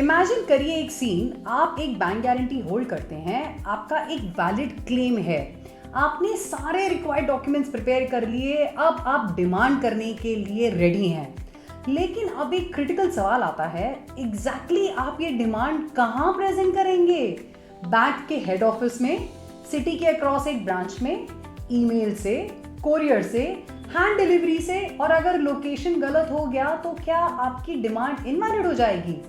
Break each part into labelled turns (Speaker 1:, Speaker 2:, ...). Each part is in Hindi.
Speaker 1: इमेजिन करिए एक सीन, आप एक बैंक गारंटी होल्ड करते हैं, आपका एक वैलिड क्लेम है, आपने सारे रिक्वायर्ड डॉक्यूमेंट्स प्रिपेयर कर लिए, अब आप डिमांड करने के लिए रेडी हैं। लेकिन अब एक क्रिटिकल सवाल आता है, एग्जैक्टली आप ये डिमांड कहाँ प्रेजेंट करेंगे? बैंक के हेड ऑफिस में, सिटी के अक्रॉस एक ब्रांच में, ईमेल से, कोरियर से, हैंड डिलीवरी से, और अगर लोकेशन गलत हो गया तो क्या आपकी डिमांड इनवैलिड हो जाएगी?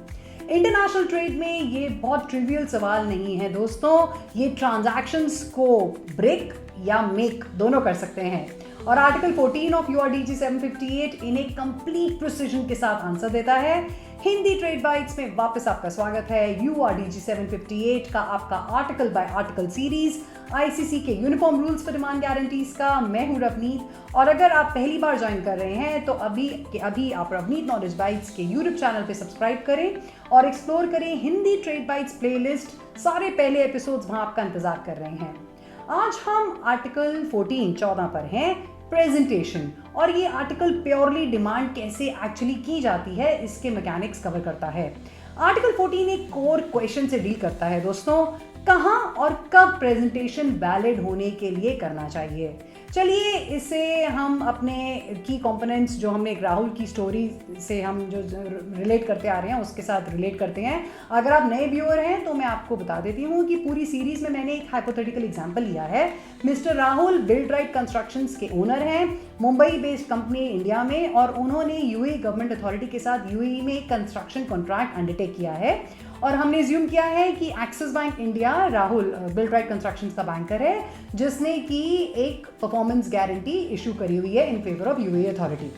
Speaker 1: इंटरनेशनल ट्रेड में ये बहुत ट्रिवियल सवाल नहीं है दोस्तों, ये ट्रांजैक्शंस को ब्रेक या मेक दोनों कर सकते हैं। और आर्टिकल 14 ऑफ यूआरडीजी 758 इन्हें कंप्लीट प्रिसिजन के साथ आंसर देता है। हिंदी ट्रेड बाइट्स में वापस आपका स्वागत है। यूआरडीजी 758 का आपका article by article series ICC के uniform rules for demand guarantees का। मैं हूं रवनीत, और अगर आप पहली बार ज्वाइन कर रहे हैं तो अभी आप रवनीत नॉलेज बाइट्स के यूट्यूब चैनल पे सब्सक्राइब करें और एक्सप्लोर करें हिंदी ट्रेड बाइट्स प्लेलिस्ट। सारे पहले एपिसोड्स वहां आपका इंतजार कर रहे हैं। आज हम आर्टिकल 14 पर हैं, प्रेजेंटेशन, और ये आर्टिकल प्योरली डिमांड कैसे एक्चुअली की जाती है इसके मैकेनिक्स कवर करता है। आर्टिकल 14 एक कोर क्वेश्चन से डील करता है दोस्तों, कहाँ और कब प्रेजेंटेशन वैलिड होने के लिए करना चाहिए। चलिए इसे हम अपने की कंपोनेंट्स जो हमने एक राहुल की स्टोरी से हम जो रिलेट करते आ रहे हैं उसके साथ रिलेट करते हैं। अगर आप नए व्यूअर हैं तो मैं आपको बता देती हूँ कि पूरी सीरीज में मैंने एक हाइपोथेटिकल एग्जांपल लिया है। Mister Rahul build right constructions के ओनर हैं, मुंबई बेस्ड कंपनी इंडिया में, और उन्होंने यूएई गवर्नमेंट अथॉरिटी के साथ यूएई में एक कंस्ट्रक्शन कॉन्ट्रैक्ट अंडरटेक किया है। और हमने एज्यूम किया है कि axis bank India, Rahul build right constructions का बैंकर है, जिसने की एक परफॉर्मेंस गारंटी इशू करी हुई है in favour of UAE authority.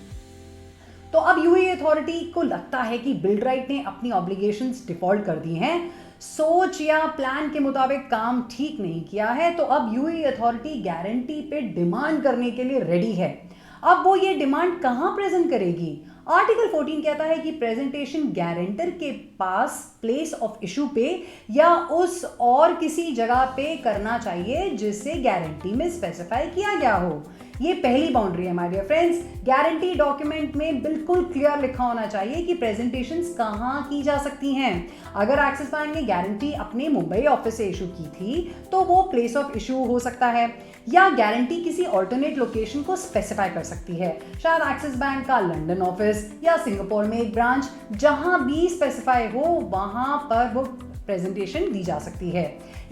Speaker 1: तो अब यूएई अथॉरिटी को लगता है कि बिल्ड राइट ने अपनी ऑब्लिगेशंस डिफॉल्ट कर दी हैं, सोच या प्लान के मुताबिक काम ठीक नहीं किया है, तो अब यूएई अथॉरिटी गारंटी पे डिमांड करने के लिए रेडी है। अब वो ये डिमांड कहाँ प्रेजेंट करेगी? आर्टिकल 14 कहता है कि प्रेजेंटेशन गारंटर के पास प्लेस ऑफ इशू पे या उस और किसी जगह पे करना चाहिए जिसे गारंटी में स्पेसिफाई किया गया हो। ये पहली बाउंड्री है my dear friends. Guarantee document में बिल्कुल क्लियर लिखा होना चाहिए कि प्रेजेंटेशंस कहाँ की जा सकती हैं। अगर एक्सिस बैंक ने गारंटी अपने मुंबई ऑफिस से इशू की थी तो वो प्लेस ऑफ इशू हो सकता है, या गारंटी किसी ऑल्टरनेट लोकेशन को स्पेसिफाई कर सकती है, शायद एक्सिस बैंक का लंदन ऑफिस या सिंगापुर में एक ब्रांच, जहां भी स्पेसिफाई हो वहां पर वो प्रेजेंटेशन दी जा सकती है।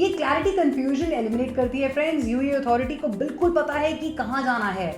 Speaker 1: ये क्लैरिटी कंफ्यूजन एलिमिनेट करती है फ्रेंड्स। यूएई अथॉरिटी को बिल्कुल पता है कि कहां जाना है,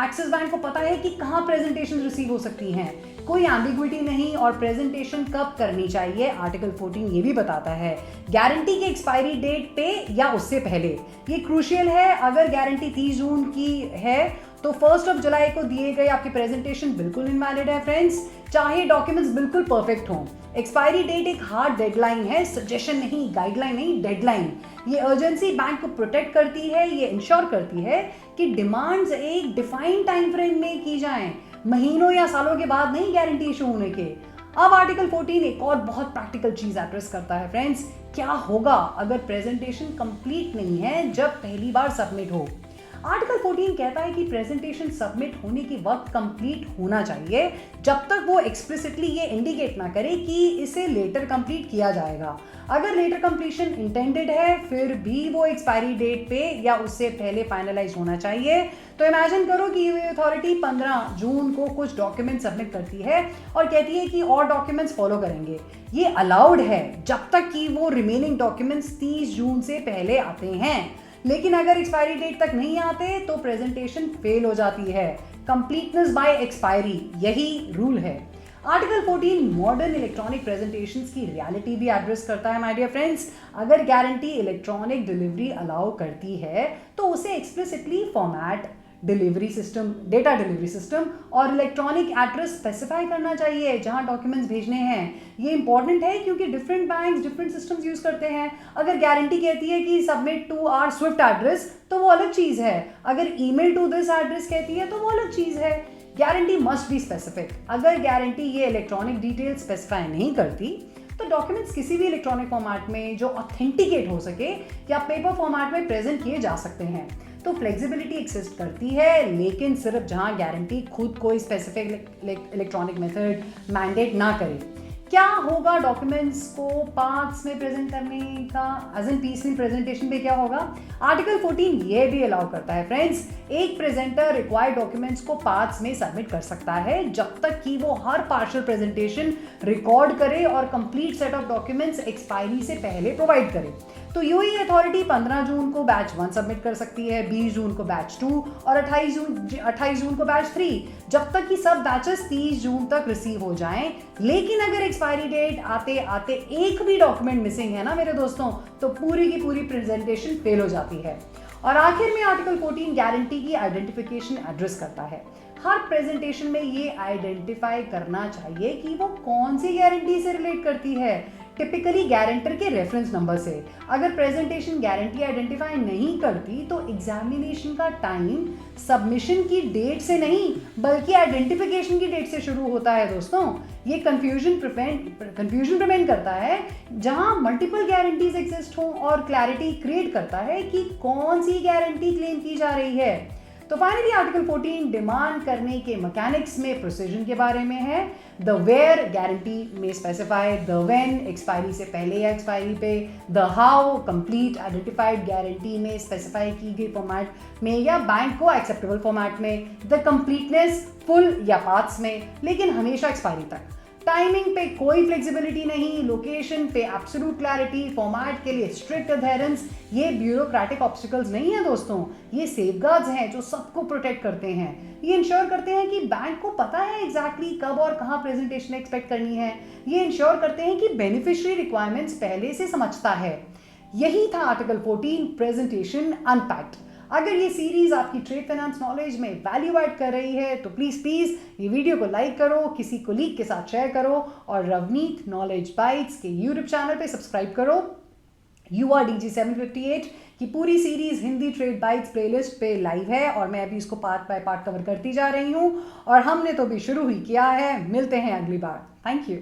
Speaker 1: एक्सिस बैंक को पता है कि कहां प्रेजेंटेशन रिसीव हो सकती हैं, कोई एम्बिग्विटी नहीं, और प्रेजेंटेशन कब करनी चाहिए आर्टिकल 14 ये भी बताता है, गारंटी के एक्सपायरी डेट पे या उससे पहले। ये क्रूशियल है। अगर गारंटी 30 जून की है तो 1 जुलाई को दिए गए आपके प्रेजेंटेशन बिल्कुल इनवैलिड है फ्रेंड्स, चाहे डॉक्यूमेंट्स बिल्कुल परफेक्ट हों। एक्सपायरी डेट एक हार्ड डेडलाइन है, सजेशन नहीं, गाइडलाइन नहीं, डेडलाइन। ये अर्जेंसी बैंक को प्रोटेक्ट करती है, ये इंश्योर करती है कि डिमांड्स एक डिफाइंड टाइम फ्रेम में की जाएं, महीनों या सालों के बाद नहीं गारंटी इशू होने के। अब आर्टिकल 14 एक और बहुत प्रैक्टिकल चीज एड्रेस करता है फ्रेंड्स, क्या होगा अगर प्रेजेंटेशन कंप्लीट नहीं है जब पहली बार सबमिट हो। आर्टिकल 14 कहता है कि प्रेजेंटेशन सबमिट होने के वक्त कंप्लीट होना चाहिए जब तक वो एक्सप्लिसिटली ये इंडिकेट ना करे कि इसे लेटर कंप्लीट किया जाएगा। अगर लेटर कंप्लीशन इंटेंडेड है फिर भी वो एक्सपायरी डेट पे या उससे पहले फाइनलाइज होना चाहिए। तो इमेजिन करो कि यूएई अथॉरिटी 15 जून को कुछ डॉक्यूमेंट सबमिट करती है और कहती है कि और डॉक्यूमेंट्स फॉलो करेंगे। ये अलाउड है जब तक कि वो रिमेनिंग डॉक्यूमेंट्स 30 जून से पहले आते हैं, लेकिन अगर एक्सपायरी डेट तक नहीं आते तो प्रेजेंटेशन फेल हो जाती है। कंप्लीटनेस बाय एक्सपायरी, यही रूल है। आर्टिकल 14 मॉडर्न इलेक्ट्रॉनिक प्रेजेंटेशंस की रियलिटी भी एड्रेस करता है माय डियर फ्रेंड्स। अगर गारंटी इलेक्ट्रॉनिक डिलीवरी अलाउ करती है तो उसे explicitly format, delivery system, data delivery system और इलेक्ट्रॉनिक एड्रेस स्पेसिफाई करना चाहिए जहां डॉक्यूमेंट्स भेजने हैं। ये इंपॉर्टेंट है क्योंकि different banks different systems use करते हैं। अगर गारंटी कहती है कि submit to our SWIFT address तो वो अलग चीज है, अगर ईमेल टू दिस एड्रेस कहती है तो वो अलग चीज है। Guarantee must be specific. अगर गारंटी ये इलेक्ट्रॉनिक डिटेल्स स्पेसिफाई नहीं करती तो डॉक्यूमेंट्स किसी भी इलेक्ट्रॉनिक फॉर्मेट में जो ऑथेंटिकेट हो सके या पेपर फॉर्मेट में प्रेजेंट किए जा सकते हैं। तो फ्लेक्सिबिलिटी एक्सिस्ट करती है, लेकिन सिर्फ जहां गारंटी खुद कोई स्पेसिफिक इलेक्ट्रॉनिक मेथड मैंडेट ना करे। क्या होगा डॉक्यूमेंट्स को पार्ट्स में प्रेजेंट करने का, एज एन पीस में प्रेजेंटेशन पे क्या होगा? आर्टिकल 14 ये भी अलाउ करता है फ्रेंड्स, एक प्रेजेंटर रिक्वायर्ड डॉक्यूमेंट्स को पार्ट्स में सबमिट कर सकता है जब तक कि वो हर पार्शियल प्रेजेंटेशन रिकॉर्ड करे और complete set of documents expiry से पहले प्रोवाइड करे। तो यूई अथॉरिटी 15 जून को बैच 1 सबमिट कर सकती है, 20 जून को बैच 2 और 28 जून को बैच 3, जब तक कि सब बैचेस 30 जून तक रिसीव हो जाएं। लेकिन अगर एक्सपायरी डेट आते आते एक भी डॉक्यूमेंट मिसिंग है ना मेरे दोस्तों, तो पूरी की पूरी प्रेजेंटेशन फेल हो जाती है। और आखिर में आर्टिकल 14 गारंटी की आइडेंटिफिकेशन एड्रेस करता है। हर प्रेजेंटेशन में ये आइडेंटिफाई करना चाहिए कि वो कौन सी गारंटी से रिलेट करती है, टिपिकली गारंटर के रेफरेंस नंबर से। अगर प्रेजेंटेशन गारंटी आइडेंटिफाई नहीं करती तो एग्जामिनेशन का टाइम सबमिशन की डेट से नहीं बल्कि आइडेंटिफिकेशन की डेट से शुरू होता है दोस्तों। ये कंफ्यूजन प्रिवेंट करता है जहां मल्टीपल गारंटीज एग्जिस्ट हो और क्लैरिटी क्रिएट करता है कि कौन सी गारंटी क्लेम की जा रही है। तो फाइनली आर्टिकल 14 डिमांड करने के मैकेनिक्स में प्रोसीजन के बारे में है। द वेयर गारंटी में स्पेसिफाई द व्हेन एक्सपायरी से पहले या एक्सपायरी पे, the how complete identified guarantee में स्पेसिफाई की गई फॉर्मेट में या बैंक को एक्सेप्टेबल फॉर्मेट में, द कंप्लीटनेस फुल या पार्ट्स में, लेकिन हमेशा एक्सपायरी तक। टाइमिंग पे कोई फ्लेक्सिबिलिटी नहीं, लोकेशन पे एब्सोल्यूट क्लैरिटी, फॉर्मेट के लिए स्ट्रिक्ट अधेरेंस। ये ब्यूरोक्रेटिक ऑब्स्टिकल्स नहीं है दोस्तों, ये सेफगार्ड्स हैं जो सबको प्रोटेक्ट करते हैं। ये इंश्योर करते हैं कि बैंक को पता है एग्जैक्टली कब और कहाँ प्रेजेंटेशन एक्सपेक्ट करनी है। ये इंश्योर करते हैं कि बेनिफिशियरी रिक्वायरमेंट्स पहले से समझता है। यही था आर्टिकल 14 प्रेजेंटेशन अनपैक्ड। अगर ये सीरीज आपकी ट्रेड फाइनेंस नॉलेज में वैल्यू ऐड कर रही है तो प्लीज ये वीडियो को लाइक करो, किसी कोलीग के साथ शेयर करो और रवनीत नॉलेज बाइट्स के यूट्यूब चैनल पे सब्सक्राइब करो। URDG 758 की पूरी series Hindi trade bytes playlist पे लाइव है और मैं अभी इसको पार्ट बाय पार्ट कवर करती जा रही हूँ और हमने तो भी शुरू ही किया है। मिलते हैं अगली बार। Thank you.